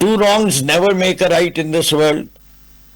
2 wrongs never make a right in this world।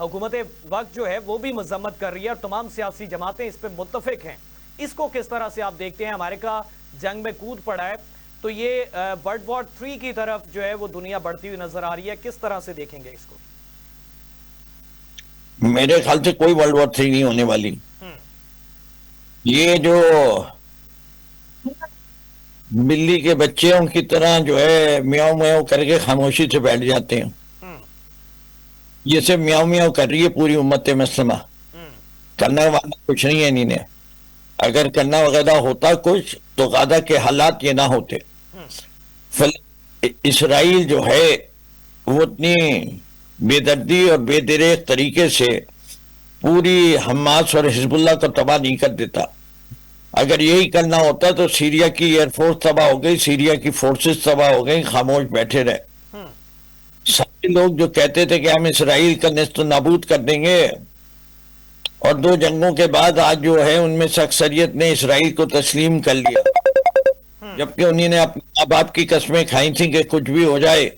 حکومت وقت جو ہے وہ بھی مذمت کر رہی ہے اور تمام سیاسی جماعتیں اس پہ متفق ہیں. اس کو کس طرح سے آپ دیکھتے ہیں؟ امریکہ جنگ میں کود پڑا ہے تو یہ ورلڈ وار 3 کی طرف جو ہے وہ دنیا بڑھتی ہوئی نظر آ رہی ہے. کس طرح سے دیکھیں گے اس کو؟ میرے خیال سے کوئی ورلڈ وار 3 نہیں ہونے والی. یہ جو بلی کے بچوں کی طرح جو ہے میاؤ میاؤ کر کے خاموشی سے بیٹھ جاتے ہیں، یہ سے میاؤ میاؤ کر رہی ہے پوری امت مسلمہ. کرنا والا کچھ نہیں ہے انہیں. اگر کرنا وغیرہ ہوتا کچھ تو غزہ کے حالات یہ نہ ہوتے. اسرائیل جو ہے وہ اتنی بے دردی اور بے دریغ طریقے سے پوری حماس اور حزب اللہ کو تباہ نہیں کر دیتا. اگر یہی کرنا ہوتا تو سیریا کی ایئر فورس تباہ ہو گئی، سیریا کی فورسز تباہ ہو گئی، خاموش بیٹھے رہے. سارے لوگ جو کہتے تھے کہ ہم اسرائیل کا نیست و نابود کر دیں گے، اور 2 جنگوں کے بعد آج جو ہے ان میں سے اکثریت نے اسرائیل کو تسلیم کر لیا، جبکہ انہوں نے اپنے ماں باپ کی قسمیں کھائی تھیں کہ کچھ بھی ہو جائے،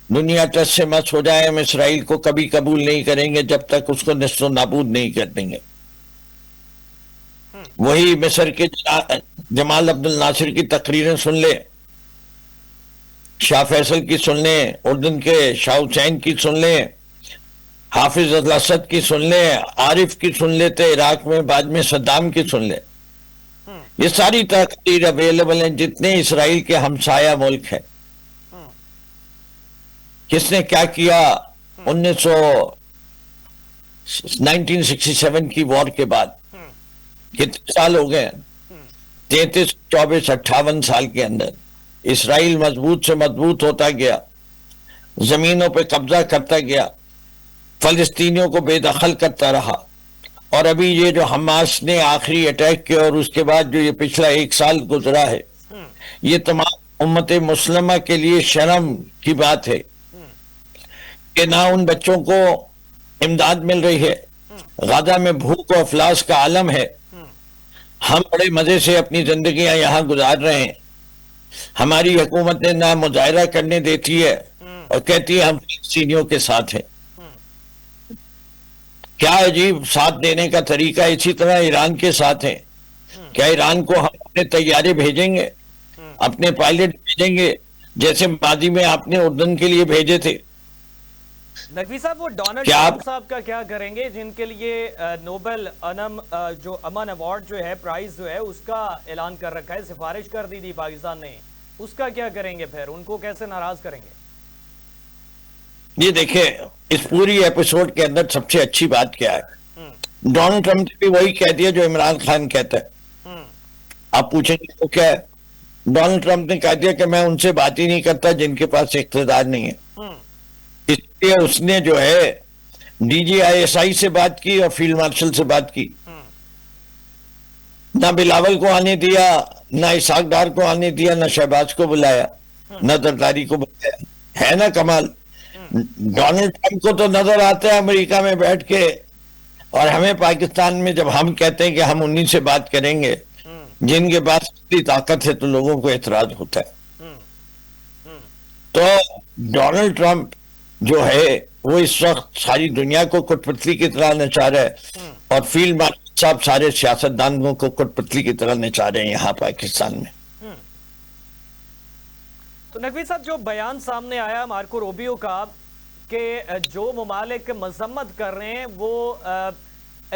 دنیا ٹس سے مس ہو جائے، ہم اسرائیل کو کبھی قبول نہیں کریں گے جب تک اس کو نیست و نابود نہیں کر دیں گے. وہی مصر کے جمال عبد الناصر کی تقریریں سن لے، شاہ فیصل کی سن لیں، اردن کے شاہ حسین کی سن لیں، حافظ الاسد کی سن لیں، عارف کی سن لیتے عراق میں، بعد میں صدام کی سن لیں. یہ ساری تقریر اویلیبل ہیں جتنے اسرائیل کے ہمسایہ ملک ہیں. کس نے کیا کیا 1967 کی وار کے بعد؟ کتنے سال ہو گئے؟ 33 24 58 سال کے اندر اسرائیل مضبوط سے مضبوط ہوتا گیا، زمینوں پہ قبضہ کرتا گیا، فلسطینیوں کو بے دخل کرتا رہا. اور ابھی یہ جو حماس نے آخری اٹیک کیا اور اس کے بعد جو یہ پچھلا 1 سال گزرا ہے، یہ تمام امت مسلمہ کے لیے شرم کی بات ہے کہ نہ ان بچوں کو امداد مل رہی ہے. غزہ میں بھوک و افلاس کا عالم ہے. ہم بڑے مزے سے اپنی زندگیاں یہاں گزار رہے ہیں، ہماری حکومت نہ مظاہرہ کرنے دیتی ہے اور کہتی ہے ہم فلسطینیوں کے ساتھ ہیں. کیا عجیب ساتھ دینے کا طریقہ. اسی طرح ایران کے ساتھ ہیں. کیا ایران کو ہم اپنے طیارے بھیجیں گے، اپنے پائلٹ بھیجیں گے جیسے ماضی میں آپ نے اردن کے لیے بھیجے تھے؟ نقوی صاحب وہ ڈونلڈ ٹرمپ صاحب کا کیا کریں گے جن کے لیے نوبل جو امن ایوارڈ جو ہے پرائز جو ہے اس کا اعلان کر رکھا ہے، سفارش کر دی تھی پاکستان نے، اس کا کیا کریں گے؟ پھر ان کو کیسے ناراض کریں گے؟ یہ دیکھیں اس پوری ایپیسوڈ کے اندر سب سے اچھی بات کیا ہے، ڈونلڈ ٹرمپ نے بھی وہی کہہ دیا جو عمران خان کہتا ہے. آپ پوچھیں گے تو کیا ہے؟ ڈونلڈ ٹرمپ نے کہہ دیا کہ میں ان سے بات ہی نہیں کرتا جن کے پاس اقتدار نہیں ہے. اس لیے اس نے جو ہے D G I S I سے بات کی اور فیلڈ مارشل سے بات کی. نہ بلاول کو آنے دیا، نہ اسحاق ڈار کو آنے دیا، نہ شہباز کو بلایا، نہ زرداری کو بلایا. ہے نا کمال؟ ڈونلڈ ٹرمپ کو تو نظر آتا ہے امریکہ میں بیٹھ کے، اور ہمیں پاکستان میں جب ہم کہتے ہیں کہ ہم انہی سے بات کریں گے جن کے پاس اتنی طاقت ہے تو لوگوں کو اعتراض ہوتا ہے. تو ڈونلڈ ٹرمپ جو ہے وہ اس وقت ساری دنیا کو کٹ پتلی کی طرح نچا رہا ہے، اور فیلڈ مارشل صاحب سارے سیاستدانوں کو کٹ پتلی کی طرح نچا رہے ہیں یہاں پاکستان میں. تو نقوی صاحب جو بیان سامنے آیا مارکو روبیو کا کہ جو ممالک مذمت کر رہے ہیں وہ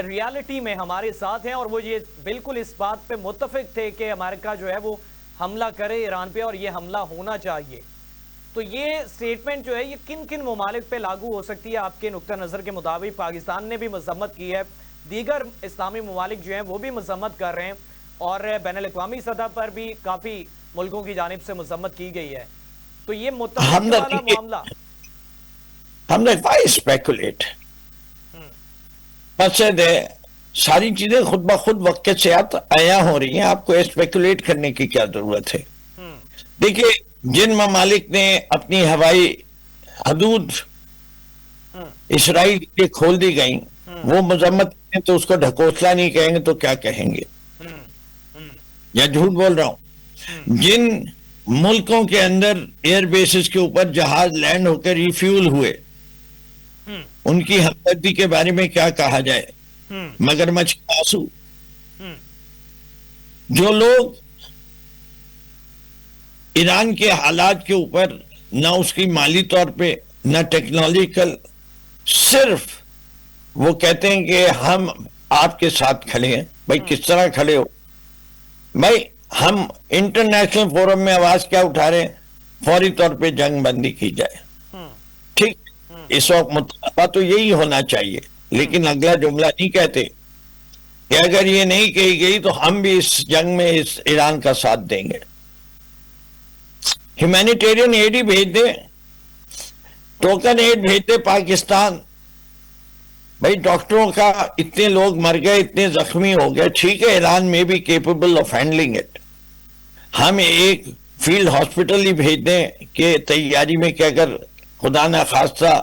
ریالٹی میں ہمارے ساتھ ہیں، اور وہ یہ بالکل اس بات پہ متفق تھے کہ امریکہ جو ہے وہ حملہ کرے ایران پہ اور یہ حملہ ہونا چاہیے. تو یہ سٹیٹمنٹ جو ہے یہ کن کن ممالک پہ لاگو ہو سکتی ہے آپ کے نقطہ نظر کے مطابق؟ پاکستان نے بھی مذمت کی ہے، دیگر اسلامی ممالک جو ہیں وہ بھی مذمت کر رہے ہیں، اور بین الاقوامی سطح پر بھی کافی ملکوں کی جانب سے مذمت کی گئی ہے. تو یہ متفق والا معاملہ ہم نے وائی اسپیکولیٹ مقصد ہے، ساری چیزیں خود بخود وقت کے ساتھ عیاں ہو رہی ہیں، آپ کو اسپیکولیٹ کرنے کی کیا ضرورت ہے؟ دیکھیے جن ممالک نے اپنی ہوائی حدود اسرائیل کے کھول دی گئیں وہ مذمت کریں تو اس کو ڈھکوسلا نہیں کہیں گے تو کیا کہیں گے؟ یا جھوٹ بول رہا ہوں؟ جن ملکوں کے اندر ایئر بیسز کے اوپر جہاز لینڈ ہو کے ریفیول ہوئے ان کی ہمدردی کے بارے میں کیا کہا جائے؟ مگرمچھ کے آنسو. جو لوگ ایران کے حالات کے اوپر نہ اس کی مالی طور پہ نہ ٹیکنالوجیکل، صرف وہ کہتے ہیں کہ ہم آپ کے ساتھ کھڑے ہیں. بھائی کس طرح کھڑے ہو؟ بھائی ہم انٹرنیشنل فورم میں آواز کیا اٹھا رہے ہیں؟ فوری طور پہ جنگ بندی کی جائے. ٹھیک، اس وقت مطالبہ تو یہی ہونا چاہیے، لیکن اگلا جملہ نہیں کہتے کہ اگر یہ نہیں کہی گئی تو ہم بھی اس جنگ میں اس ایران کا ساتھ دیں گے. ہیومینیٹیرین ایڈ ہی بھیج دیں، ٹوکن ایڈ بھیج دے پاکستان. بھائی ڈاکٹروں کا اتنے لوگ مر گئے، اتنے زخمی ہو گئے، ٹھیک ہے ایران میں بھی کیپیبل آف ہینڈلنگ اٹ. ہم ایک فیلڈ ہاسپٹل ہی بھیج دیں کہ تیاری میں کہ اگر خدا نہ خواستہ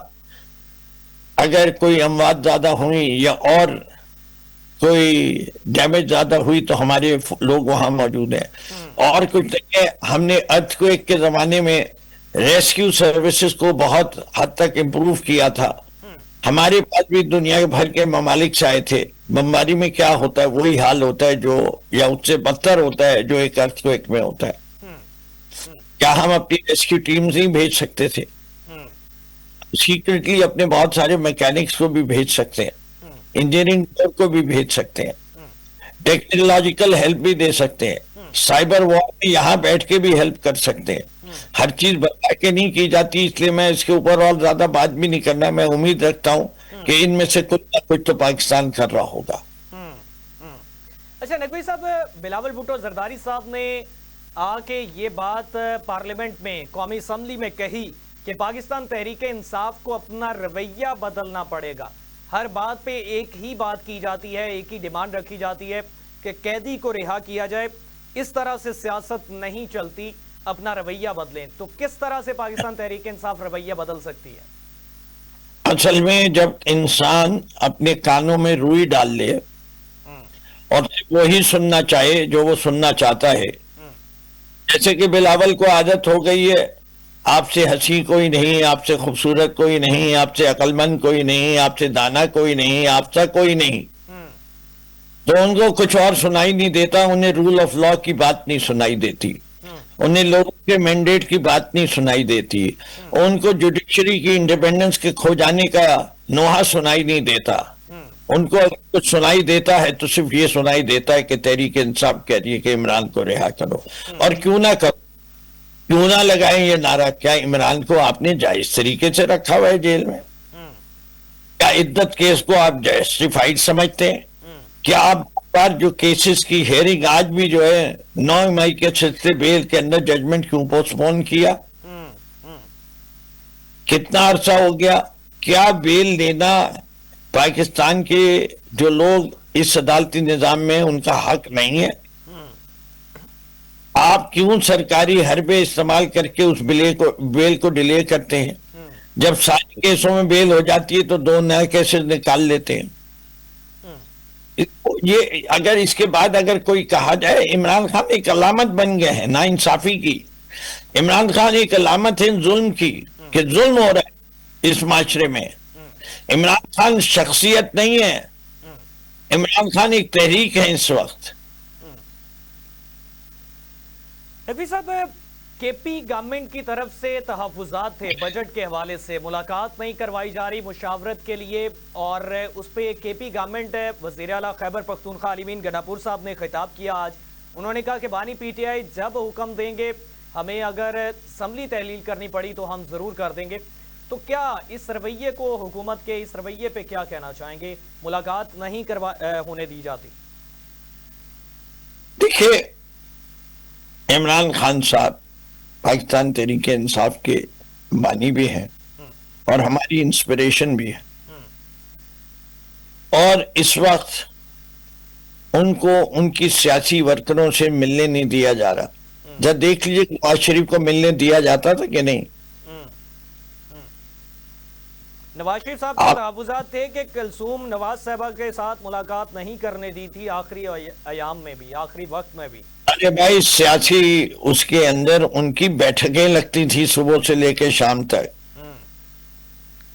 اگر کوئی اموات زیادہ ہوئی یا اور کوئی ڈیمیج زیادہ ہوئی تو ہمارے لوگ وہاں موجود ہیں. اور کچھ نہیں، ہم نے ارتھ کویک کے زمانے میں ریسکیو سروسز کو بہت حد تک امپروو کیا تھا. ہمارے پاس بھی دنیا بھر کے ممالک سے آئے تھے. بمباری میں کیا ہوتا ہے؟ وہی حال ہوتا ہے جو یا اس سے بدتر ہوتا ہے جو ایک ارتھ کویک میں ہوتا ہے. کیا ہم اپنی ریسکیو ٹیمز نہیں بھیج سکتے تھے؟ سیکرٹلی اپنے بہت سارے میکینکس کو بھی بھیج سکتے ہیں، انجینئرنگ کو بھی بھیج سکتے ہیں، ٹیکنالوجیکل ہیلپ بھی دے سکتے ہیں، سائبر وار میں یہاں بیٹھ کے بھی ہیلپ کر سکتے ہیں. ہر چیز بتا کے نہیں کی جاتی، اس لیے میں اس کے اوپر اور زیادہ بات بھی نہیں کرنا. میں امید رکھتا ہوں کہ ان میں سے کچھ نہ کچھ تو پاکستان کر رہا ہوگا. اچھا نقوی صاحب، بلاول بھٹو زرداری صاحب نے آ کے یہ بات پارلیمنٹ میں قومی اسمبلی میں کہی کہ پاکستان تحریک انصاف کو اپنا رویہ بدلنا پڑے گا. ہر بات پہ ایک ہی بات کی جاتی ہے، ایک ہی ڈیمانڈ رکھی جاتی ہے کہ قیدی کو رہا کیا جائے. اس طرح سے سیاست نہیں چلتی، اپنا رویہ بدلیں. تو کس طرح سے پاکستان تحریک انصاف رویہ بدل سکتی ہے؟ اصل میں جب انسان اپنے کانوں میں روئی ڈال لے اور وہی سننا چاہے جو وہ سننا چاہتا ہے، جیسے کہ بلاول کو عادت ہو گئی ہے آپ سے ہنسی کوئی نہیں، آپ سے خوبصورت کوئی نہیں، آپ سے عقل مند کوئی نہیں، آپ سے دانا کوئی نہیں، آپ سے کوئی نہیں، تو ان کو کچھ اور سنائی نہیں دیتا. انہیں رول آف لا کی بات نہیں سنائی دیتی، انہیں لوگوں کے مینڈیٹ کی بات نہیں سنائی دیتی، ان کو جوڈیشری کی انڈیپینڈنس کے کھو جانے کا نوحہ سنائی نہیں دیتا. ان کو اگر کچھ سنائی دیتا ہے تو صرف یہ سنائی دیتا ہے کہ تحریک انصاف کہہ رہی ہے کہ عمران کو رہا کرو. اور کیوں نہ کرو، کیوں نہ لگائیں یہ نعرہ؟ کیا عمران کو آپ نے جائز طریقے سے رکھا ہوا ہے جیل میں؟ کیا عدت کیس کو آپ جسٹیفائیڈ سمجھتے ہیں؟ کیا آپ جو کیسز کی ہیئرنگ آج بھی جو ہے 9 مئی کے سلسلے بیل کے اندر ججمنٹ کیوں پوسٹ پون کیا؟ کتنا عرصہ ہو گیا؟ کیا بیل لینا پاکستان کے جو لوگ اس عدالتی نظام میں ان کا حق نہیں ہے؟ آپ کیوں سرکاری حربے استعمال کر کے اس بیل کو ڈیلے کرتے ہیں؟ جب سارے کیسوں میں بیل ہو جاتی ہے تو 2 نئے کیسز نکال لیتے ہیں. یہ اگر اس کے بعد اگر کوئی کہا جائے عمران خان ایک علامت بن گئے ہیں نا انصافی کی، عمران خان ایک علامت ہے ظلم کی کہ ظلم ہو رہا ہے اس معاشرے میں. عمران خان شخصیت نہیں ہے، عمران خان ایک تحریک ہے اس وقت. نقوی صاحب، کے پی گورنمنٹ کی طرف سے تحفظات تھے بجٹ کے حوالے سے، ملاقات نہیں کروائی جا رہی مشاورت کے لیے، اور اس پہ کے پی گورنمنٹ وزیر اعلیٰ خیبر پختونخوا علی امین گناپور صاحب نے خطاب کیا آج. انہوں نے کہا کہ بانی پی ٹی آئی جب حکم دیں گے، ہمیں اگر اسمبلی تحلیل کرنی پڑی تو ہم ضرور کر دیں گے. تو کیا اس رویے کو، حکومت کے اس رویے پہ کیا کہنا چاہیں گے؟ ملاقات نہیں ہونے دی جاتی. دیکھیے عمران خان صاحب پاکستان تحریک انصاف کے بانی بھی ہیں اور ہماری انسپریشن بھی ہے، اور اس وقت ان کو ان کی سیاسی ورکروں سے ملنے نہیں دیا جا رہا. جب دیکھ لیجئے نواز شریف کو ملنے دیا جاتا تھا کہ نہیں. نواز شریف صاحب کے تحفظات تھے کہ کلثوم نواز صاحبہ کے ساتھ ملاقات نہیں کرنے دی تھی آخری ایام میں بھی، آخری وقت میں بھی. ارے بھائی سیاسی اس کے اندر ان کی بیٹھکیں لگتی تھی صبح سے لے کے شام تک.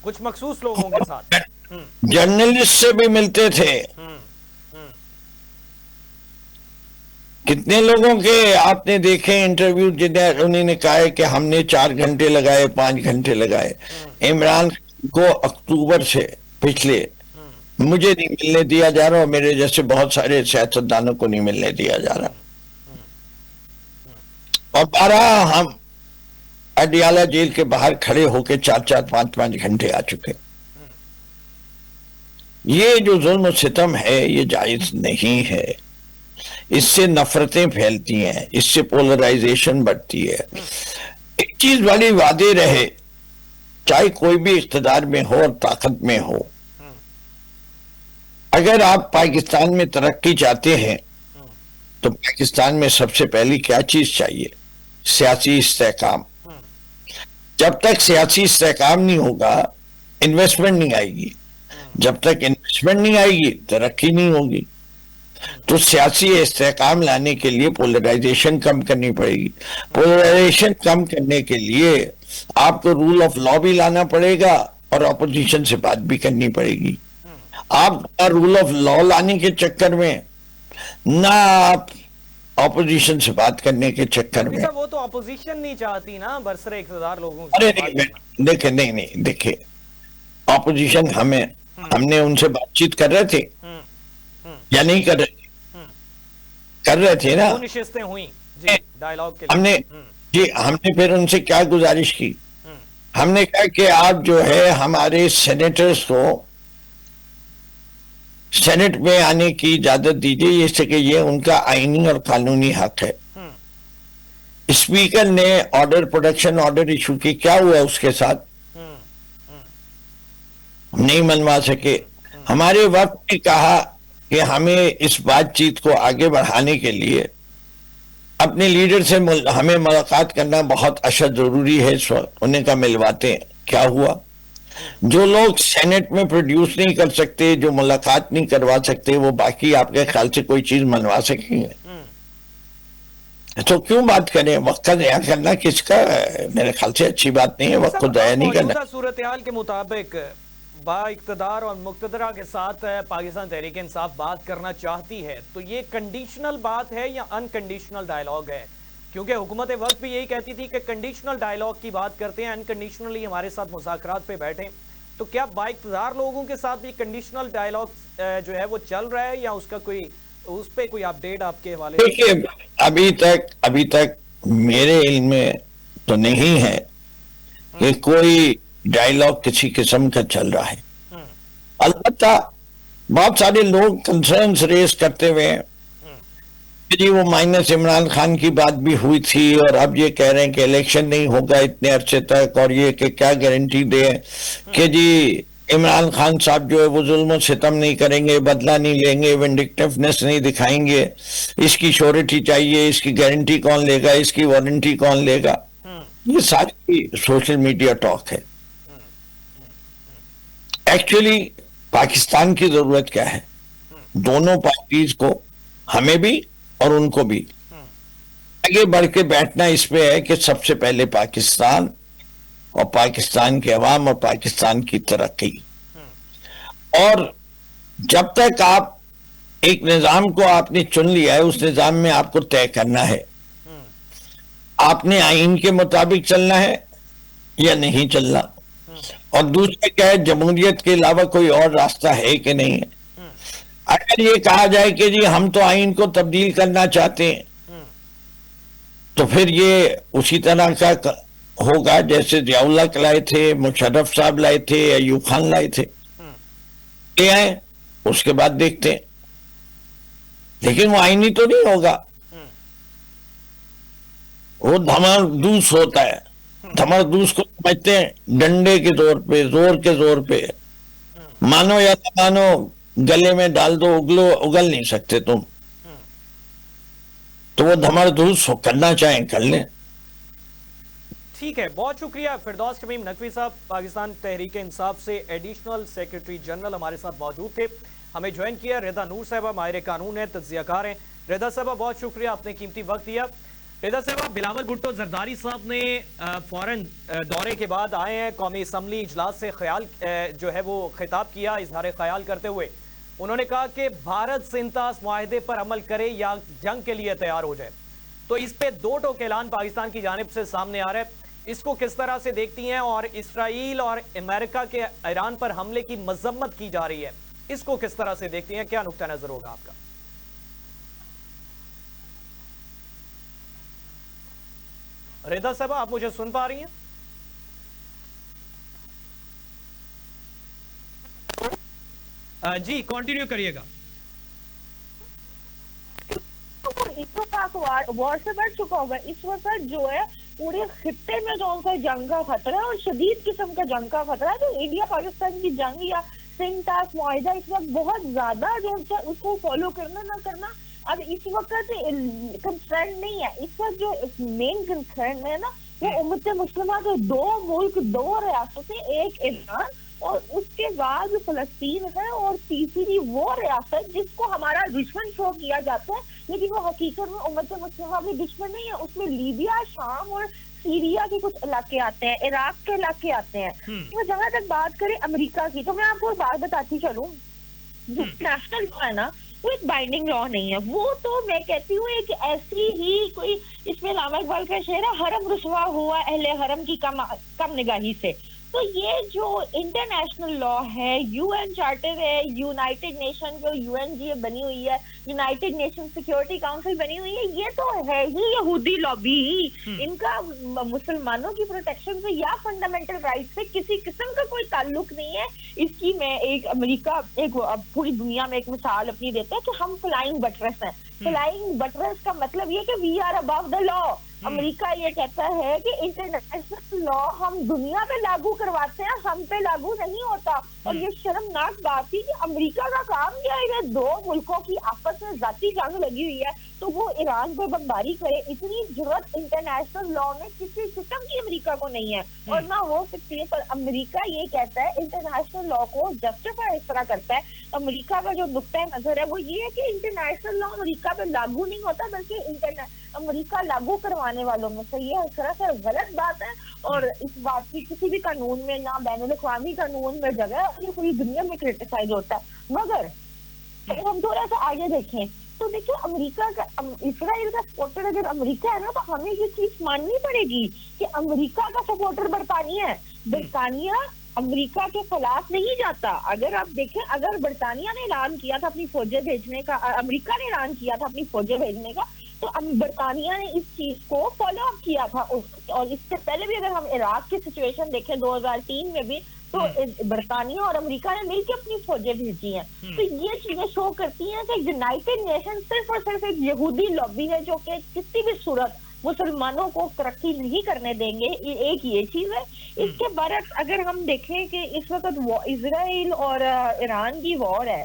کچھ مخصوص لوگوں کے ساتھ جرنلسٹ سے بھی ملتے تھے. کتنے لوگوں کے آپ نے دیکھے انٹرویو جنہیں انہوں نے کہا ہے کہ ہم نے 4 گھنٹے لگائے 5 گھنٹے لگائے. عمران کو اکتوبر سے پچھلے مجھے نہیں ملنے دیا جا رہا اور میرے جیسے بہت سارے سیاستدانوں کو نہیں ملنے دیا جا رہا. اور 12 ہم اڈیالہ جیل کے باہر کھڑے ہو کے 4 5 گھنٹے آ چکے. یہ جو ظلم و ستم ہے یہ جائز نہیں ہے. اس سے نفرتیں پھیلتی ہیں, اس سے پولرائزیشن بڑھتی ہے. ایک چیز والی وعدے رہے, چاہے کوئی بھی اقتدار میں ہو اور طاقت میں ہو, اگر آپ پاکستان میں ترقی چاہتے ہیں تو پاکستان میں سب سے پہلی کیا چیز چاہیے؟ سیاسی استحکام. جب تک سیاسی استحکام نہیں ہوگا انویسٹمنٹ نہیں آئے گی. جب تک انویسٹمنٹ نہیں آئے گی ترقی نہیں ہوگی. تو سیاسی استحکام لانے کے لیے پولرائزیشن کم کرنی پڑے گی. پولرائزیشن کم کرنے کے لیے آپ کو رول آف لا بھی لانا پڑے گا اور اپوزیشن سے بات بھی کرنی پڑے گی. آپ رول آف لا لانے کے چکر میں نہ آپ اپوزیشن سے بات کرنے کے چکر میں, وہ تو اپوزیشن نہیں چاہتی نا برسر اقتدار لوگوں سے. دیکھیں نہیں دیکھیں اپوزیشن ہم نے ان سے بات چیت کر رہے تھے یا نہیں کر رہے تھے نا. نشستیں ہوئیں ڈائیلاگ کے ہم نے پھر ان سے کیا گزارش کی؟ ہم نے کہا کہ آپ جو ہے ہمارے سینیٹرز کو سینٹ میں آنے کی اجازت دیجیے, اس سے کہ یہ ان کا آئینی اور قانونی حق ہے. اسپیکر نے آرڈر پروڈکشن آرڈر ایشو کی, کیا ہوا اس کے ساتھ؟ نہیں منوا سکے. ہمارے وقت نے کہا کہ ہمیں اس بات چیت کو آگے بڑھانے کے لیے اپنے لیڈر سے ہمیں ملاقات کرنا بہت اشد ضروری ہے اس وقت. انہیں کہا ملواتے ہیں. کیا ہوا؟ جو لوگ سینٹ میں پروڈیوس نہیں کر سکتے, جو ملاقات نہیں کروا سکتے, وہ باقی آپ کے خیال سے کوئی چیز منوا سکیں گے؟ تو کیوں بات کریں؟ وقت کا ضائع کرنا کس کا میرے خیال سے اچھی بات نہیں ہے. وقت کو ضائع نہیں کرنا. صورتحال کے مطابق با اقتدار اور مقتدرہ کے ساتھ پاکستان تحریک انصاف بات کرنا چاہتی ہے, تو یہ کنڈیشنل بات ہے یا انکنڈیشنل ڈائیلاگ ہے؟ کیونکہ حکومت وقت بھی یہی کہتی تھی کہ کنڈیشنل ڈائیلاگ کی بات کرتے ہیں, انکنڈیشنلی ہمارے ساتھ مذاکرات پہ بیٹھیں. تو کیا با اقتدار لوگوں کے ساتھ بھی کنڈیشنل ڈائیلاگ جو ہے وہ چل رہا ہے یا اس پہ کوئی اپڈیٹ آپ کے حوالے؟ دیکھیے ابھی تک میرے علم میں تو نہیں ہے کہ کوئی ڈائیلاگ کسی قسم کا چل رہا ہے. البتہ بہت سارے لوگ کنسرنز ریز کرتے ہوئے جی وہ مائنس عمران خان کی بات بھی ہوئی تھی اور اب یہ کہہ رہے ہیں کہ الیکشن نہیں ہوگا اتنے عرصے تک, اور یہ کہ کیا گارنٹی دے کہ جی عمران خان صاحب جو ہے وہ ظلم و ستم نہیں کریں گے, بدلہ نہیں لیں گے, وینڈکٹیونیس نہیں دکھائیں گے, اس کی شورٹی چاہیے, اس کی گارنٹی کون لے گا, اس کی وارنٹی کون لے گا. یہ ساری سوشل میڈیا ٹاک ہے. ایکچولی پاکستان کی ضرورت کیا ہے؟ دونوں پارٹیز کو, ہمیں بھی اور ان کو بھی, آگے بڑھ کے بیٹھنا اس پہ ہے کہ سب سے پہلے پاکستان اور پاکستان کے عوام اور پاکستان کی ترقی. اور جب تک آپ ایک نظام کو آپ نے چن لیا ہے, اس نظام میں آپ کو طے کرنا ہے آپ نے آئین کے مطابق چلنا ہے یا نہیں چلنا, اور دوسرا کیا ہے جمہوریت کے علاوہ کوئی اور راستہ ہے کہ نہیں ہے. اگر یہ کہا جائے کہ جی ہم تو آئین کو تبدیل کرنا چاہتے ہیں تو پھر یہ اسی طرح کا ہوگا جیسے ضیاء اللہ لائے تھے, مشرف صاحب لائے تھے, ایوب خان لائے تھے. یہ آئے اس کے بعد دیکھتے ہیں, لیکن وہ آئینی تو نہیں ہوگا, وہ دھمردوس ہوتا ہے. دھمردوس کو سمجھتے ہیں ڈنڈے کے زور پہ, زور کے زور پہ, مانو یا نہ مانو گلے میں ڈال دو, اگل نہیں سکتے تم. تو وہ دھمردوس کرنا چاہیں کر لیں. ٹھیک ہے, بہت شکریہ. فردوس شمیم نقوی صاحب پاکستان تحریک انصاف سے ایڈیشنل سیکرٹری جنرل ہمارے ساتھ موجود تھے, ہمیں جوائن کیا. رضا نور صاحبہ ماہر قانون ہیں, تجزیہ کار ہیں. رضا صاحبہ بہت شکریہ, آپ نے قیمتی وقت دیا. رضا صاحب، بلاول بھٹو زرداری صاحب نے فوراً دورے کے بعد آئے ہیں، قومی اسمبلی اجلاس سے خیال جو ہے وہ خطاب کیا، اظہار خیال کرتے ہوئے انہوں نے کہا کہ بھارت سنتاس معاہدے پر عمل کرے یا جنگ کے لیے تیار ہو جائے. تو اس پہ دو ٹوک اعلان پاکستان کی جانب سے سامنے آ رہا ہے، اس کو کس طرح سے دیکھتی ہیں؟ اور اسرائیل اور امریکہ کے ایران پر حملے کی مذمت کی جا رہی ہے، اس کو کس طرح سے دیکھتی ہیں؟ کیا نقطہ نظر ہوگا آپ کا؟ رضا صاحب، آپ مجھے سن پا رہی ہیں؟ جی کنٹینیو کریے گا. اس وقت وار سے بڑھ چکا ہوگا. اس وقت جو ہے پورے خطے میں جو سا جنگ کا خطرہ ہے اور شدید قسم کا جنگ کا خطرہ ہے. تو انڈیا پاکستان کی جنگ یا سنتاس معاہدہ اس وقت بہت زیادہ جو ہے اس کو فالو کرنا نہ کرنا اب اس وقت کنسرن نہیں ہے. اس وقت جو مین کنسرن ہے نا وہ امت مسلمہ کے دو ملک، دو ریاستیں، ایک ایران اور اس کے بعد فلسطین ہے، اور تیسری وہ ریاست جس کو ہمارا دشمن شو کیا جاتا ہے لیکن وہ حقیقت میں امت مسلمہ بھی دشمن نہیں ہے. اس میں لیبیا، شام اور سیریا کے کچھ علاقے آتے ہیں، عراق کے علاقے آتے ہیں. تو جہاں تک بات کریں امریکہ کی تو میں آپ کو بات بتاتی چلوں، جو نیشنل لا ہے نا وہ ایک بائنڈنگ لا نہیں ہے. وہ تو میں کہتی ہوں ایک ایسی ہی کوئی، اس میں علامہ اقبال کا شعر ہے، حرم رسوا ہوا اہل حرم کی کم نگاہی سے. تو یہ جو انٹرنیشنل لا ہے، یو این چارٹر ہے، یونائٹڈ نیشن جو یو این جی بنی ہوئی ہے، یونائٹڈ نیشن سیکیورٹی کاؤنسل بنی ہوئی ہے، یہ تو ہے ہی یہودی لابی. ان کا مسلمانوں کی پروٹیکشن سے یا فنڈامنٹل رائٹ سے کسی قسم کا کوئی تعلق نہیں ہے. اس کی میں ایک امریکہ ایک پوری دنیا میں ایک مثال اپنی دیتا ہے کہ ہم فلائنگ بٹرس ہیں. فلائنگ بٹرس کا مطلب یہ کہ وی آر ابو دا لا. امریکہ یہ کہتا ہے کہ انٹرنیشنل لا ہم دنیا پہ لاگو کرواتے ہیں، ہم پہ لاگو نہیں ہوتا. اور یہ شرمناک بات تھی کہ امریکہ کا کام کیا ہے، دو ملکوں کی آپس میں ذاتی جنگ لگی ہوئی ہے تو وہ ایران پہ بمباری کرے. اتنی ضرورت انٹرنیشنل لا میں کسی قسم کی امریکہ کو نہیں ہے اور نہ ہو سکتی ہے. پر امریکہ یہ کہتا ہے انٹرنیشنل لا کو جسٹیفائی اس طرح کرتا ہے. امریکہ کا جو نقطۂ نظر ہے وہ یہ ہے کہ انٹرنیشنل لا امریکہ پہ لاگو نہیں ہوتا بلکہ امریکہ لاگو کروانے والوں میں سے. یہ سراسر غلط بات ہے اور اس بات کی کسی بھی قانون میں، نہ بین الاقوامی قانون میں جگہ ہے، یہ پوری دنیا میں کرٹیسائز ہوتا ہے. مگر اگر ہم تھوڑا سا آگے دیکھیں تو دیکھیں امریکہ کا، اسرائیل کا سپورٹر اگر امریکہ ہے نا تو ہمیں یہ چیز ماننی پڑے گی کہ امریکہ کا سپورٹر برطانیہ ہے. برطانیہ امریکہ کے خلاف نہیں جاتا. اگر آپ دیکھیں، اگر برطانیہ نے اعلان کیا تھا اپنی فوجیں بھیجنے کا، امریکہ نے اعلان کیا تھا اپنی فوجیں بھیجنے کا، تو برطانیہ نے اس چیز کو فالو اپ کیا تھا. اور اس سے پہلے بھی اگر ہم عراق کی سچویشن دیکھیں 2003 میں بھی تو برطانیہ اور امریکہ نے مل کے اپنی فوجیں بھیجی ہیں. تو یہ چیزیں شو کرتی ہیں کہ یونائٹڈ نیشن صرف اور صرف ایک یہودی لابی ہے جو کہ کسی بھی صورت مسلمانوں کو ترقی نہیں کرنے دیں گے. ایک یہ چیز ہے. اس کے برعکس اگر ہم دیکھیں کہ اس وقت اسرائیل اور ایران کی وار ہے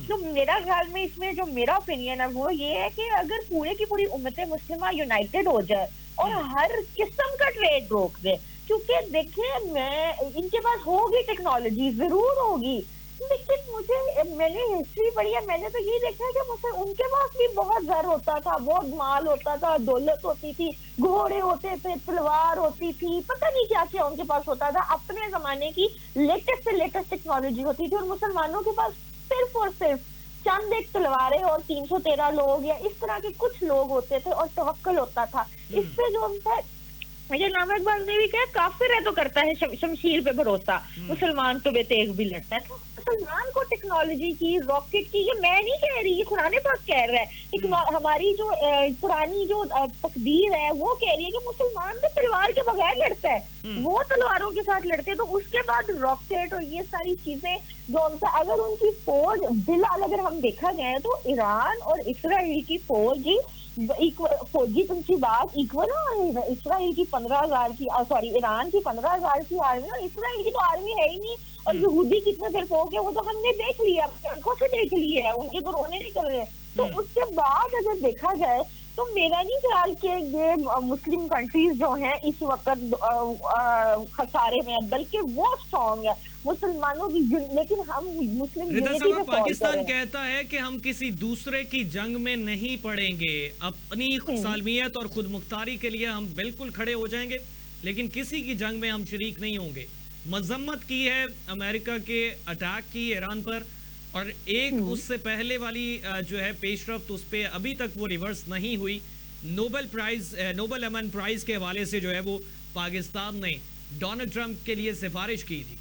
تو میرا خیال میں اس میں جو میرا اوپینین ہے وہ یہ ہے کہ اگر پورے کی پوری امت مسلمہ یونائٹڈ ہو جائے اور ہر قسم کا ٹریڈ روک دے، کیونکہ دیکھیں ان کے پاس ہوگی ٹیکنالوجی، ضرور ہوگی، لیکن میں نے ہسٹری پڑھی ہے، میں نے تو یہ دیکھا ہے کہ ان کے پاس بھی بہت زر ہوتا تھا، بہت مال ہوتا تھا، دولت ہوتی تھی، گھوڑے ہوتے تھے، تلوار ہوتی تھی، پتہ نہیں کیا کیا ان کے پاس ہوتا تھا. اپنے زمانے کی لیٹسٹ سے لیٹسٹ ٹیکنالوجی ہوتی تھی اور مسلمانوں کے پاس صرف اور صرف چند ایک تلواریں اور 313 لوگ یا اس طرح کے کچھ لوگ ہوتے تھے اور توکل ہوتا تھا. اس پہ جو ان کا مجھے علامہ اقبال نے بھی کہا کافر ہے تو کرتا ہے شمشیر پہ بھروسہ، مسلمان تو بے تیغ بھی لڑتا ہے. تو مسلمان کو ٹیکنالوجی کی، راکٹ کی، یہ میں نہیں کہہ رہی، یہ قرآن پاک کہہ رہا ہے. ہماری جو پرانی جو تقدیر ہے وہ کہہ رہی ہے کہ مسلمان تو تلوار کے بغیر لڑتا ہے، وہ تلواروں کے ساتھ لڑتے ہیں. تو اس کے بعد راکٹ اور یہ ساری چیزیں جو اگر ان کی فوج بلال اگر ہم دیکھا گیا تو ایران اور اسرائیل کی فوج فوجی ان کی بات ایکول ہے. اسرائیل کی 15,000 کی ایران کی 15,000 کی آرمی اور اسرائیل کی تو آرمی ہے ہی نہیں. اور یہودی کتنے دیر پہنچے وہ تو ہم نے دیکھ لیا، اپنی آنکھوں سے دیکھ لیے ہیں، ان کے تو رونے نہیں کر رہے. تو اس کے بعد اگر دیکھا جائے تو میرا نہیں خیال کہ یہ مسلم کنٹریز جو ہیں اس وقت خسارے میں ہیں، بلکہ وہ اسٹرانگ ہے مسلمانوں کی، لیکن ہم مسلم رضا یونٹی صاحب، پہ فال پاکستان کر رہے ہیں۔ کہتا ہے کہ ہم کسی دوسرے کی جنگ میں نہیں پڑیں گے، اپنی سالمیت اور خود مختاری کے لیے ہم بالکل کھڑے ہو جائیں گے، لیکن کسی کی جنگ میں ہم شریک نہیں ہوں گے۔ مذمت کی ہے امریکہ کے اٹیک کی ایران پر، اور ایک اس سے پہلے والی جو ہے پیش رفت اس پہ ابھی تک وہ ریورس نہیں ہوئی۔ نوبل امن پرائز کے حوالے سے جو ہے وہ پاکستان نے ڈونلڈ ٹرمپ کے لیے سفارش کی تھی۔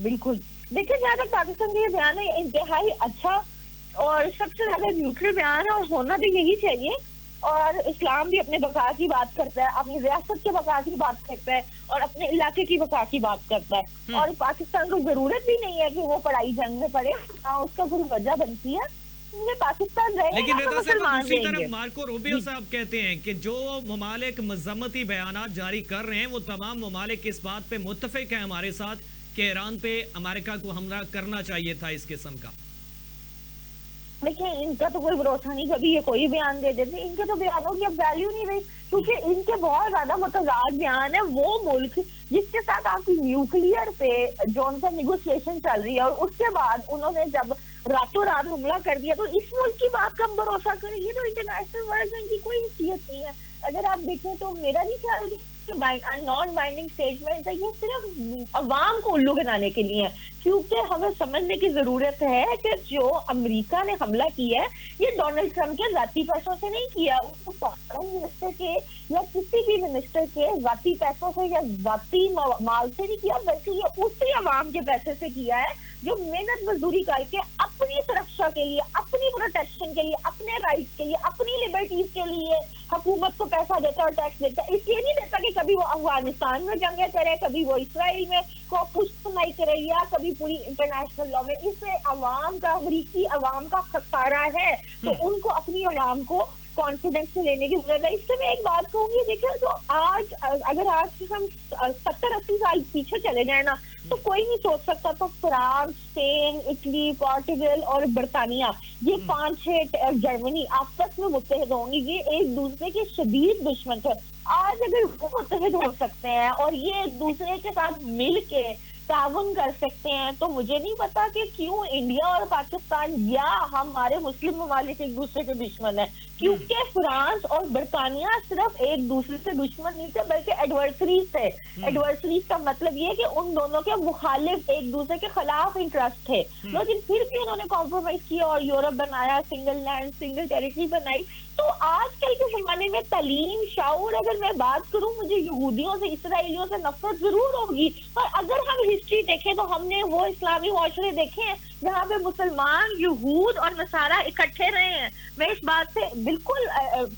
بالکل، دیکھیں جہاں تک پاکستان کا یہ بیان ہے انتہائی اچھا اور سب سے زیادہ نیوٹرل بیان ہے، اور ہونا بھی یہی چاہیے۔ اور اسلام بھی اپنے بقا کی بات کرتا ہے، اپنی ریاست کے بقا کی بات کرتا ہے، اور اپنے علاقے کی بقا کی بات کرتا ہے، اور پاکستان کو ضرورت بھی نہیں ہے کہ وہ پڑائی جنگ میں پڑے، اس کا کوئی وجہ بنتی ہے پاکستان رہے لیکن گا تو رضا صاحب مسلمان دوسری رہیں گے۔ طرف مارکو روبیو صاحب کہتے ہیں کہ جو ممالک مذمتی بیانات جاری کر رہے ہیں وہ تمام ممالک اس بات پہ متفق ہیں ہمارے ساتھ کہ ایران پہ امریکہ کو حملہ کرنا چاہیے تھا اس قسم کا۔ دیکھیں ان کا تو کوئی بھروسہ نہیں، کبھی یہ کوئی بیان دے دیتے، ان کے تو بیانوں کی اب ویلیو نہیں رہی، کیونکہ ان کے بہت زیادہ متضاد بیان ہے۔ وہ ملک جس کے ساتھ آپ کی نیوکلیئر پہ جو ان کا نیگوسیشن چل رہی ہے، اور اس کے بعد انہوں نے جب راتوں رات حملہ کر دیا، تو اس ملک کی بات کا ہم بھروسہ کریں، یہ تو انٹرنیشنل ورلڈ میں ان کی کوئی حیثیت نہیں ہے۔ اگر آپ دیکھیں تو میرا نہیں خیال کہ نان بائنڈنگ اسٹیٹمنٹ ہے، یہ صرف عوام کو الو بنانے کے لیے ہے، کیونکہ ہمیں سمجھنے کی ضرورت ہے کہ جو امریکہ نے حملہ کیا ہے یہ ڈونلڈ ٹرمپ کے ذاتی پیسوں سے نہیں کیا، اس کو فارن منسٹر کے یا کسی بھی منسٹر کے ذاتی پیسوں سے یا ذاتی مال سے نہیں کیا، بلکہ یہ اسی عوام کے پیسے سے کیا ہے جو محنت مزدوری کر کے اپنی سرکشا کے لیے، اپنی پروٹیکشن کے لیے، اپنے رائٹس کے لیے، اپنی لبرٹیز کے لیے حکومت کو پیسہ دیتا اور ٹیکس دیتا۔ اس لیے نہیں دیتا کہ کبھی وہ افغانستان میں جنگیں کرے، کبھی وہ اسرائیل میں کو پشت سنائی کرے، یا کبھی پوری انٹرنیشنل لا میں۔ اس سے عوام کا، امریکی عوام کا خسارہ ہے، تو ان کو اپنی عوام کو کانفیڈنس سے لینے کی ضرورت ہے۔ اس سے میں ایک بات کہوں گی، دیکھیں تو آج اگر آج سے ہم 70-80 سال پیچھے چلے جائیں نا، تو کوئی نہیں سوچ سکتا تو فرانس، اسپین، اٹلی، پورٹگل اور برطانیہ، یہ 5-6 جرمنی آپس میں متحد ہوں گے، یہ ایک دوسرے کے شدید دشمن تھے۔ آج اگر وہ متحد ہو سکتے ہیں اور یہ ایک دوسرے کے ساتھ مل کے تعاون کر سکتے ہیں، تو مجھے نہیں پتا کہ کیوں انڈیا اور پاکستان یا ہمارے مسلم ممالک ایک دوسرے کے دشمن ہیں، کیونکہ فرانس اور برطانیہ صرف ایک دوسرے سے دشمن نہیں تھے بلکہ ایڈورسریز تھے۔ ایڈورسریز کا مطلب یہ کہ ان دونوں کے مخالف، ایک دوسرے کے خلاف انٹرسٹ تھے، لیکن پھر بھی انہوں نے کمپرومائز کیا اور یورپ بنایا، سنگل لینڈ، سنگل ٹیریٹری بنائی۔ تو آج کل کے زمانے میں تعلیم، شعور، اگر میں بات کروں، مجھے یہودیوں سے، اسرائیلیوں سے نفرت ضرور ہوگی، پر اگر ہم ہسٹری دیکھیں تو ہم نے وہ اسلامی معاشرے دیکھے ہیں جہاں پہ مسلمان، یہود اور نصارہ اکٹھے رہے ہیں۔ میں اس بات سے بالکل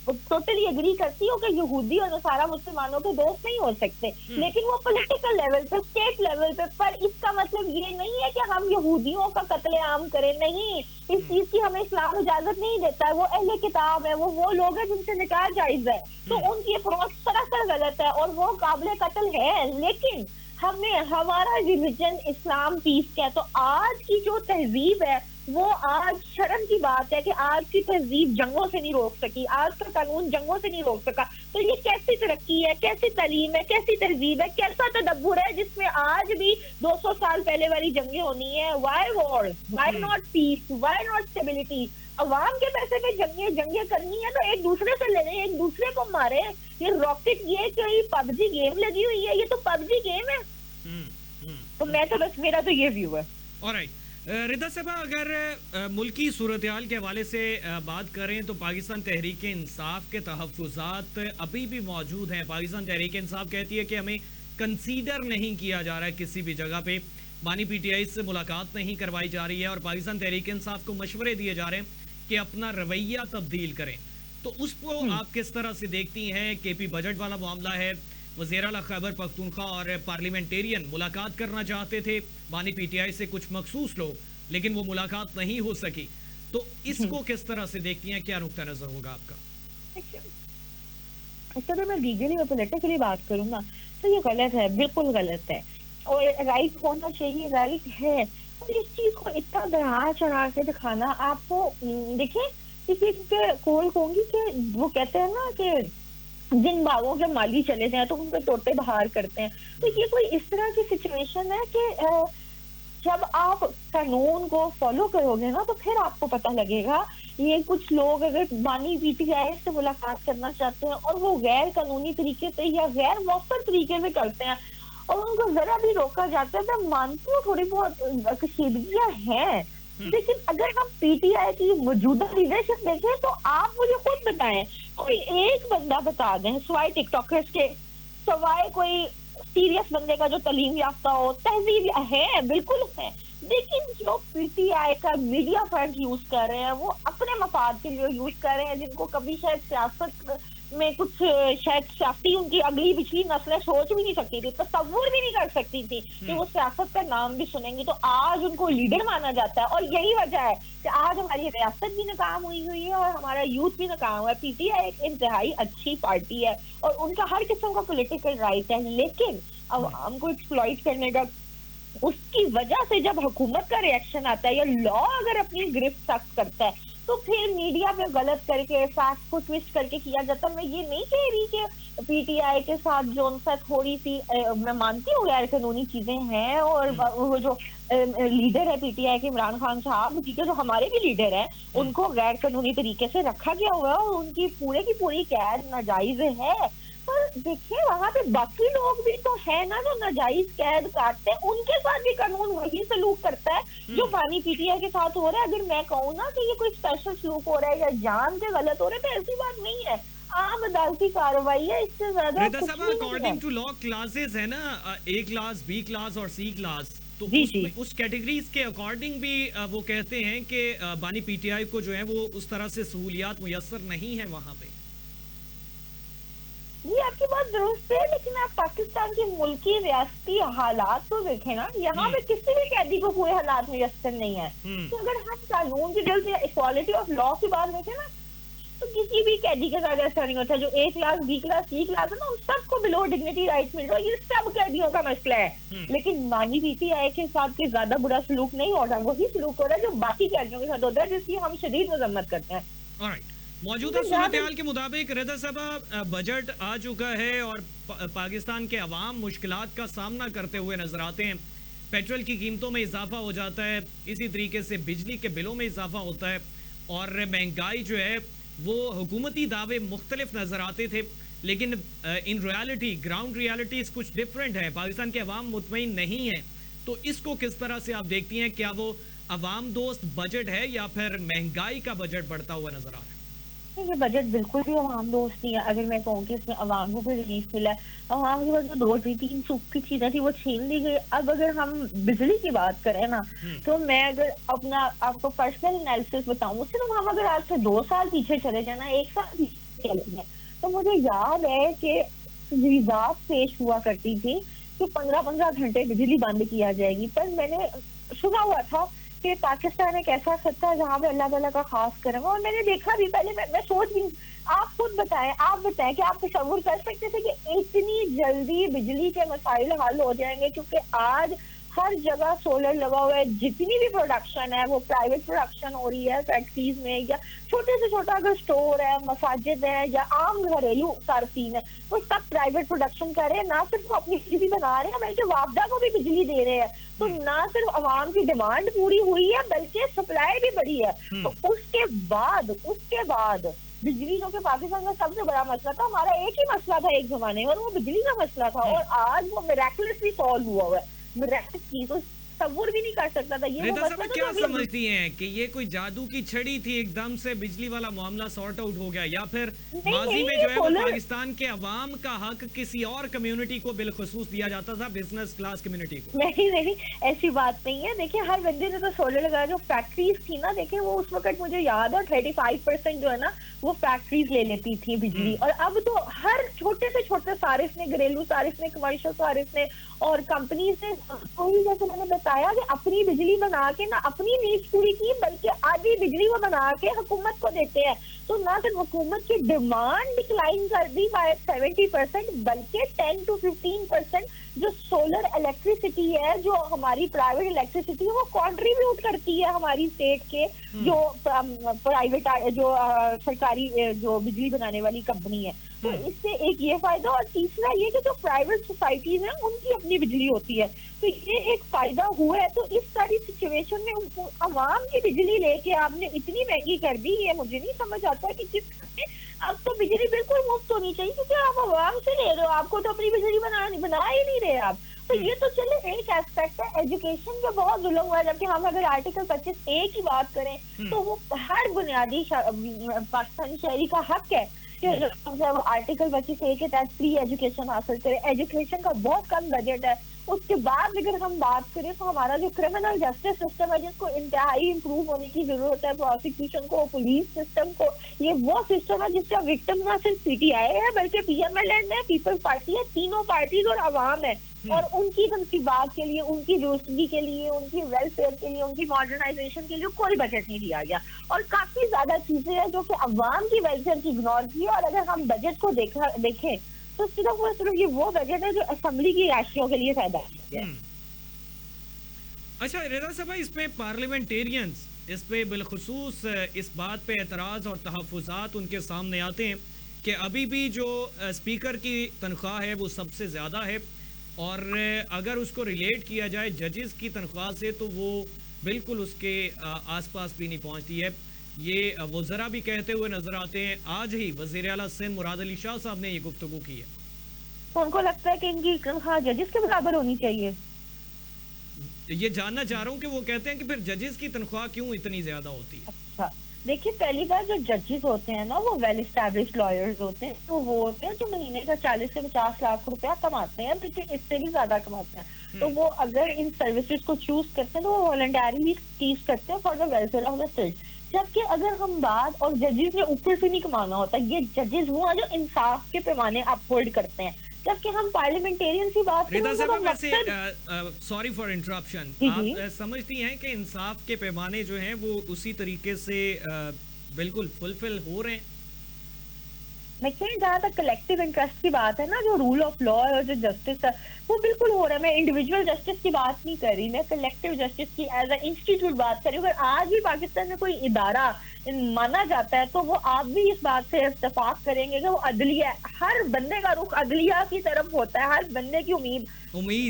ٹوٹلی اگری کرتی ہوں کہ یہودی اور نصارہ مسلمانوں کے دوست نہیں ہو سکتے، لیکن وہ پولیٹیکل لیول پہ، اسٹیٹ لیول پہ۔ پر اس کا مطلب یہ نہیں ہے کہ ہم یہودیوں کا قتل عام کریں، نہیں، اس چیز کی ہمیں اسلام اجازت نہیں دیتا ہے۔ وہ اہل کتاب ہے، وہ لوگ ہیں جن سے نکاح جائز ہے، تو ان کی اپروچ سراسر غلط ہے اور وہ قابل قتل ہے، لیکن ہمیں، ہمارا ریلیجن اسلام پیس کا ہے۔ تو آج کی جو تہذیب ہے وہ آج شرم کی بات ہے کہ آج کی تہذیب جنگوں سے نہیں روک سکی، آج کا قانون جنگوں سے نہیں روک سکا۔ تو یہ کیسی ترقی ہے، کیسی تعلیم ہے، کیسی تہذیب ہے، کیسا تدبر ہے جس میں آج بھی 200 سال پہلے والی جنگیں ہونی ہے؟ Why war, why not peace, why not stability? عوام کے پیسے پہ جنگیں کرنی ہے تو ایک دوسرے سے لڑیں، ایک دوسرے کو مارے۔ یہ راکٹ، یہ کوئی پب جی گیم لگی ہوئی ہے، یہ تو پب جی گیم ہے۔ تو میں تو بس، میرا تو یہ ویو ہے۔ آلرائٹ، رضا صاحبہ، اگر ملکی صورتحال کے حوالے سے بات کریں تو پاکستان تحریک انصاف کے تحفظات ابھی بھی موجود ہیں۔ پاکستان تحریک انصاف کہتی ہے کہ ہمیں کنسیڈر نہیں کیا جا رہا ہے کسی بھی جگہ پہ، بانی پی ٹی آئی سے ملاقات نہیں کروائی جا رہی ہے، اور پاکستان تحریک انصاف کو مشورے دیے جا رہے ہیں کہ اپنا رویہ تبدیل کریں۔ تو اس کو آپ کس طرح سے دیکھتی ہیں؟ کے پی بجٹ والا معاملہ ہے، وزیر اعلیٰ خیبر پختونخوا اور پارلیمنٹیرین ملاقات کرنا چاہتے تھے بانی پی ٹی آئی سے کچھ مخصوص لوگ، لیکن وہ ملاقات نہیں ہو سکی، تو اس کو کس طرح سے دیکھتی ہیں؟ کیا نقطہ نظر ہوگا آپ کا؟ اگر میں لیگلی اور پولیٹیکلی بات کروں نا تو یہ غلط ہے، بالکل غلط ہے، اور رائٹ ہونا چاہیے، رائٹ ہے۔ اس چیز کو اتنا بڑھا چڑھا کے دکھانا، آپ کو دیکھیں اسی کے کول کہوں گی کہ وہ کہتے ہیں نا کہ جن باغوں کے مالی چلے جائیں تو ان کے توتے بہار کرتے ہیں. تو یہ کوئی اس طرح کی سچویشن ہے کہ جب آپ قانون کو فالو کرو گے نا تو پھر آپ کو پتہ لگے گا. یہ کچھ لوگ اگر بانی پی ٹی آئی سے ملاقات کرنا چاہتے ہیں اور وہ غیر قانونی طریقے سے یا غیر مؤثر طریقے سے کرتے ہیں اور ان کو ذرا بھی روکا جاتا ہے, میں مانتی ہوں تھوڑی بہت کشیدگیاں ہیں, لیکن اگر ہم پی ٹی آئی کی موجودہ لیڈرشپ دیکھیں تو آپ مجھے خود بتائیں کوئی ایک بندہ بتا دیں سوائے ٹک ٹاکرز کے, سوائے کوئی سیریس بندے کا جو تعلیم یافتہ ہو, تہذیب ہے بالکل ہے, لیکن جو پی ٹی آئی کا میڈیا فنڈ یوز کر رہے ہیں وہ اپنے مفاد کے لیے یوز کر رہے ہیں, جن کو کبھی شاید سیاست میں کچھ شاید سیاسی ان کی اگلی پچھلی نسلیں سوچ بھی نہیں سکتی تھی, تصور بھی نہیں کر سکتی تھی کہ وہ سیاست کا نام بھی سنیں گی, تو آج ان کو لیڈر مانا جاتا ہے. اور یہی وجہ ہے کہ آج ہماری ریاست بھی ناکام ہوئی ہے اور ہمارا یوتھ بھی ناکام ہوا ہے. پی ٹی آئی ایک انتہائی اچھی پارٹی ہے اور ان کا ہر قسم کا پولیٹیکل رائٹ ہے, لیکن عوام کو ایکسپلائٹ کرنے کا اس کی وجہ سے جب حکومت کا ریئیکشن آتا ہے یا لا اگر اپنی گرفت سخت کرتا ہے تو پھر میڈیا میں غلط کر کے فیکٹ کو ٹویسٹ کر کے کیا جاتا ہے. میں یہ نہیں کہہ رہی کہ پی ٹی آئی کے ساتھ جو ان سے تھوڑی سی میں مانتی ہوں غیر قانونی چیزیں ہیں, اور وہ جو لیڈر ہے پی ٹی آئی کے عمران خان صاحب, ٹھیک ہے, جو ہمارے بھی لیڈر ہیں, ان کو غیر قانونی طریقے سے رکھا گیا ہوا ہے اور ان کی پوری قید ناجائز ہے. پر دیکھیں وہاں پہ باقی لوگ بھی تو ہے نا جو ناجائز قید کاٹتے ہیں, ان کے ساتھ بھی قانون وہی سلوک کرتا ہے جو پانی پی ٹی آئی کے ساتھ ہو رہا ہے. اگر میں کہوں نا کہ یہ کوئی اسپیشل سلوک ہو رہا ہے یا جان سے غلط ہو رہا ہے تو ایسی بات نہیں ہے, عام عدالتی کارروائی ہے, اس سے زیادہ رضا صاحب اکارڈنگ ٹو لا کلاسز ہے نا, اے کلاس, بی کلاس اور سی کلاس, تو اس کیٹیگریز کے اکارڈنگ بھی وہ کہتے ہیں کہ بانی پی ٹی آئی کو جو ہے وہ اس طرح سے سہولیات میسر نہیں ہے وہاں پہ. یہ آپ کی بات درست ہے, لیکن آپ پاکستان کے ملکی ریاستی حالات تو دیکھیں نا, یہاں پہ کسی بھی قیدی کو کوئی حالات میسر نہیں ہے. تو اگر ہم قانون کی جلد سے ایکوالٹی آف لا کی بات دیکھیں نا تو کسی بھی قیدی کے ساتھ ایسا نہیں ہوتا. جو A class, B class, C class ہے نا, ان سب کو بلو ڈگنیٹی رائٹ مل رہا ہے, یہ سب قیدیوں کا مسئلہ ہے. لیکن بانی پی ٹی آئی کے ساتھ کے زیادہ برا سلوک نہیں ہو رہا, وہی سلوک ہو رہا ہے جو باقی قیدیوں کے ساتھ ہوتا ہے, جس کی ہم شدید مذمت کرتے ہیں. موجودہ صورتحال کے مطابق رضا صاحبہ بجٹ آ چکا ہے اور پاکستان کے عوام مشکلات کا سامنا کرتے ہوئے نظر آتے ہیں. پیٹرول کی قیمتوں میں اضافہ ہو جاتا ہے, اسی طریقے سے بجلی کے بلوں میں اضافہ ہوتا ہے, اور مہنگائی جو ہے وہ حکومتی دعوے مختلف نظر آتے تھے, لیکن ان ریالٹی گراؤنڈ ریالٹیز کچھ ڈیفرنٹ ہے. پاکستان کے عوام مطمئن نہیں ہیں, تو اس کو کس طرح سے آپ دیکھتی ہیں؟ کیا وہ عوام دوست بجٹ ہے یا پھر مہنگائی کا بجٹ بڑھتا ہوا نظر آ رہا ہے؟ یہ بجٹ بالکل بھی عوام دوست نہیں ہے. اگر میں کہوں کہ اس میں عوام کو کوئی ریلیف ملا ہے, عوام کے پاس جو 2-3 سوکھ کی چیزیں تھی وہ چھین لی گئی. اب اگر ہم بجلی کی بات کریں نا تو میں اگر اپنا آپ کو پرسنل انالیسس بتاؤں, صرف ہم اگر آج سے 2 سال پیچھے چلے جائیں نا, 1 سال پیچھے چلے جائیں, تو مجھے یاد ہے کہ تجویزات پیش ہوا کرتی تھی کہ 15 گھنٹے بجلی بند کیا جائے گی. پر میں نے سنا ہوا تھا کہ پاکستان ایک ایسا خطہ ہے جہاں پہ اللہ تعالیٰ کا خاص کرم ہے, اور میں نے دیکھا بھی پہلے, میں سوچ بھی, آپ خود بتائیں کہ آپ تصور کر سکتے تھے کہ اتنی جلدی بجلی کے مسائل حل ہو جائیں گے؟ کیونکہ آج ہر جگہ سولر لگا ہوا ہے, جتنی بھی پروڈکشن ہے وہ پرائیویٹ پروڈکشن ہو رہی ہے فیکٹریز میں, یا چھوٹے سے چھوٹا اگر اسٹور ہے, مساجد ہے, یا عام گھریلو صارفین ہے, وہ سب پرائیویٹ پروڈکشن کر رہے ہیں. نہ صرف وہ اپنی بجلی بنا رہے ہیں بلکہ وابدہ کو بھی بجلی دے رہے ہیں. تو نہ صرف عوام کی ڈیمانڈ پوری ہوئی ہے بلکہ سپلائی بھی بڑھی ہے. تو اس کے بعد بجلی جو کہ پاکستان کا سب سے بڑا مسئلہ تھا, ہمارا ایک ہی مسئلہ تھا ایک زمانے میں, اور وہ بجلی کا مسئلہ تھا, اور آج وہ میراکلسلی سالو ہوا ہوا ہے. تو تصور بھی نہیں کر سکتا تھا. یہ کیا سمجھتی ہیں کہ یہ کوئی جادو کی چھڑی تھی, ایک دم سے بجلی والا معاملہ سارٹ آؤٹ ہو گیا, یا پھر ماضی میں جو ہے وہ پاکستان کے عوام کا حق کسی اور کمیونٹی کو بالخصوص دیا جاتا تھا, بزنس کلاس کمیونٹی کو؟ نہیں, ایسی بات نہیں ہے. دیکھیں ہر بندے نے تو سولر لگایا. جو فیکٹریز تھی نا, دیکھیں وہ اس وقت مجھے یاد ہے 35% جو ہے نا وہ فیکٹریز لے لیتی تھی بجلی, اور اب تو ہر چھوٹے سے چھوٹے صارف نے, گھریلو صارف نے, کمرشل صارف نے اور کمپنیز نے, جیسے میں نے بتایا کہ اپنی بجلی بنا کے نہ اپنی نیڈ پوری کی بلکہ آدھی بجلی وہ بنا کے حکومت کو دیتے ہیں. تو نہ صرف حکومت کی ڈیمانڈ ڈکلائن کر دی بائی 70% بلکہ 10 to 15% جو سولر الیکٹریسٹی ہے, جو ہماری پرائیویٹ الیکٹریسٹی ہے, وہ کنٹریبیوٹ کرتی ہے ہماری اسٹیٹ کے جو پرائیویٹ جو سرکاری جو بجلی بنانے والی کمپنی ہے. تو اس سے ایک یہ فائدہ, اور تیسرا یہ کہ جو پرائیویٹ سوسائٹیز ہیں ان کی اپنی بجلی ہوتی ہے. تو یہ ایک فائدہ ہوا ہے. تو اس ساری سچویشن میں عوام کی بجلی لے کے آپ نے اتنی مہنگی کر دی, یہ مجھے نہیں سمجھ آتا کہ کس اب تو بجلی بالکل مفت ہونی چاہیے, کیونکہ آپ عوام سے لے رہے ہو, آپ کو تو اپنی بجلی بنا ہی نہیں رہے آپ. تو یہ تو چلے ایک ایسپیکٹ ہے. ایجوکیشن پہ بہت ظلم ہوا ہے, جبکہ ہم اگر آرٹیکل 25A کی بات کریں تو وہ ہر بنیادی پاکستانی شہری کا حق ہے کہ آرٹیکل 25A کے تحت فری ایجوکیشن حاصل کرے. ایجوکیشن کا بہت کم بجٹ ہے. اس کے بعد اگر ہم بات کریں تو ہمارا جو کرمنل جسٹس سسٹم ہے, جس کو انتہائی امپروو ہونے کی ضرورت ہے, پروسیکیوشن کو, پولیس سسٹم کو, یہ وہ سسٹم ہے جس کا وکٹم نہ صرف PTI ہے بلکہ PML ہے, پیپلز پارٹی ہے, تینوں پارٹیز اور عوام ہے. اور ان کی تنصیبات کے لیے, ان کی درستگی کے لیے, ان کی ویلفیئر کے لیے, ان کی ماڈرنائزیشن کے لیے کوئی بجٹ نہیں دیا گیا. اور کافی زیادہ چیزیں ہیں جو کہ عوام کی ویلفیئر کی اگنور کی. اور اگر ہم بجٹ کو دیکھیں تو صرف یہ وہ بجٹ ہے جو اسمبلی کی راشیوں کے لیے فائدہ ہے. اچھا رضا صاحب, اس پہ پارلیمنٹیرینز اس پہ بالخصوص اس بات پہ اعتراض اور تحفظات ان کے سامنے آتے ہیں کہ ابھی بھی جو اسپیکر کی تنخواہ ہے وہ سب سے زیادہ ہے, اور اگر اس کو ریلیٹ کیا جائے ججز کی تنخواہ سے تو وہ بالکل اس کے آس پاس بھی نہیں پہنچتی ہے. یہ وزراء بھی کہتے ہوئے نظر آتے ہیں. آج ہی وزیر اعلیٰ سندھ مراد علی شاہ صاحب نے یہ گفتگو کی ہے. تو ان کو لگتا ہے کہ ان کی تنخواہ ججز کے برابر ہونی چاہیے. یہ جاننا چاہ رہا ہوں کہ وہ کہتے ہیں کہ پھر ججز کی تنخواہ کیوں اتنی زیادہ ہوتی ہے. اچھا دیکھیے, پہلی بار جو ججز ہوتے ہیں نا وہ ویل اسٹیبلشڈ لائرز ہوتے ہیں. تو وہ ہوتے ہیں جو مہینے کا 40 سے 50 لاکھ روپیہ کماتے ہیں, بلکہ اس سے بھی زیادہ کماتے ہیں. تو وہ اگر ان سروسز کو چوز کرتے ہیں تو وہ والنٹریلی چوز کرتے ہیں for the welfare of the state. جبکہ اگر ہم بات, اور ججز نے اوپر سے نہیں کمانا ہوتا, یہ ججز وہ ہیں جو انصاف کے پیمانے اپ ہولڈ کرتے ہیں. جبکہ ہم پارلیمنٹیرین کی بات کریں, سوری فار انٹرپشن, آپ سمجھتی ہیں کہ انصاف کے پیمانے جو ہیں وہ اسی طریقے سے بالکل فلفل ہو رہے ہیں؟ دیکھیں, جہاں تک کلیکٹیو انٹرسٹ کی بات ہے نا, جو رول آف لا اور جو جسٹس ہے وہ بالکل ہو رہا ہے. میں انڈیویجول جسٹس کی بات نہیں کر رہی, میں کلیکٹیو جسٹس کی ایز اے انسٹیٹیوٹ بات کر رہی ہوں. اگر آج بھی پاکستان میں کوئی ادارہ مانا جاتا ہے تو وہ آپ بھی اس بات سے اتفاق کریں گے کہ وہ عدلیہ, ہر بندے کا رخ عدلیہ کی طرف ہوتا ہے. ہر بندے کی امید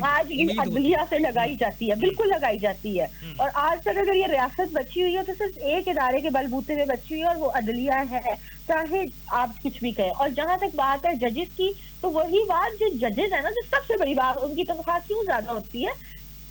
آج بھی عدلیہ سے لگائی جاتی ہے, بالکل لگائی جاتی ہے. اور آج تک اگر یہ ریاست بچی ہوئی ہے تو صرف ایک ادارے کے بلبوتے میں بچی ہوئی ہے, اور وہ عدلیہ ہے, چاہے آپ کچھ بھی کہیں. اور جہاں تک بات ہے ججز کی, تو وہی بات, جو ججز ہے نا, جو سب سے بڑی بات, ان کی تنخواہ کیوں زیادہ ہوتی ہے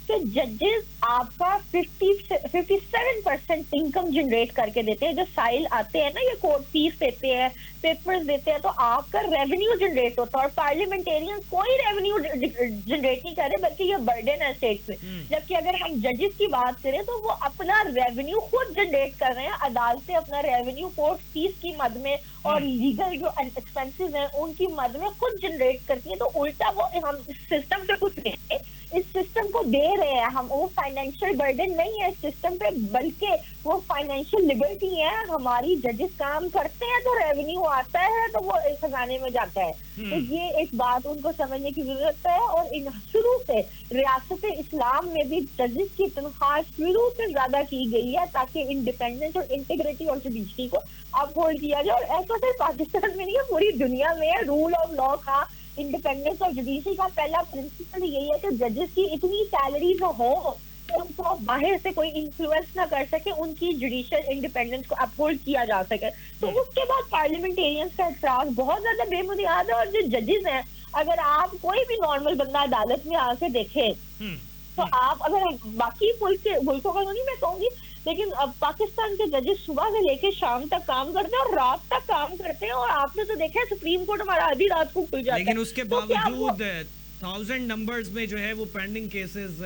کہ ججز آپ کا 57% انکم جنریٹ کر کے دیتے ہیں. جو سائل آتے ہیں نا, یہ کورٹ فیس دیتے ہیں, پیپرز دیتے ہیں, تو آپ کا ریونیو جنریٹ ہوتا ہے. اور پارلیمنٹیرین کوئی ریونیو جنریٹ نہیں کر رہے, بلکہ یہ برڈن ہے اسٹیٹ پہ. جبکہ اگر ہم ججز کی بات کریں تو وہ اپنا ریونیو خود جنریٹ کر رہے ہیں. عدالتیں اپنا ریونیو کورٹ فیس کی مد میں اور لیگل جو ایکسپینسز ہیں ان کی مد میں خود جنریٹ کرتی ہیں. تو الٹا وہ ہم سسٹم سے کچھ نہیں, اس سسٹم کو دے رہے ہیں ہم. وہ فائنینشیل برڈن نہیں ہے اس سسٹم پہ, بلکہ وہ فائنینشیل لبرٹی ہے. ہماری ججز کام کرتے ہیں تو ریونیو آتا ہے, تو وہ خزانے میں جاتا ہے. تو یہ ایک بات ان کو سمجھنے کی ضرورت ہے. اور شروع سے ریاست اسلام میں بھی ججز کی تنخواہ شروع سے زیادہ کی گئی ہے تاکہ انڈیپینڈنس اور انٹیگریٹی اور جوڈیشری کو اپ ہولڈ کیا جائے. اور ایسا صرف پاکستان میں نہیں ہے, پوری دنیا میں ہے. رول آف لا کا, انڈیپینڈنس اور جوڈیشری کا پہلا پرنسپل یہی ہے کہ ججز کی اتنی سیلریز ہو ان کو باہر سے کوئی انفلوئنس نہ کر سکے, ان کی جوڈیشل انڈیپینڈنس کو اپ ہولڈ کیا جا سکے. تو اس کے بعد پارلیمنٹیرینز کا اعتراض بہت زیادہ بے بنیاد ہے. اور جو ججز ہیں, اگر آپ کوئی بھی نارمل بندہ عدالت میں آ کے دیکھے تو آپ, اگر باقی ملکوں کا تو نہیں میں کہوں گی, لیکن اب پاکستان کے ججز صبح سے لے کے شام تک کام کرتے ہیں اور رات تک کام کرتے ہیں. اور آپ نے تو دیکھا ہے سپریم کورٹ ہمارا آدھی رات کو کھل جاتا ہے, لیکن اس کے باوجود 1000 نمبرز میں جو ہے وہ پینڈنگ کیسز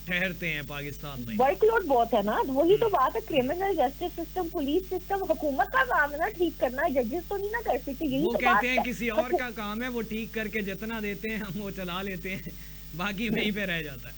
ٹھہرتے ہیں پاکستان میں. ورک لوڈ بہت ہے نا, وہی تو بات ہے. Criminal justice system, police system, حکومت کا کام ہے نا ٹھیک کرنا, ججز تو نہیں نہ کر سکتے. وہ کہتے ہیں کسی اور کا کام ہے, وہ ٹھیک کر کے جتنا دیتے ہیں ہم وہ چلا لیتے ہیں, باقی وہیں پہ رہ جاتا ہے.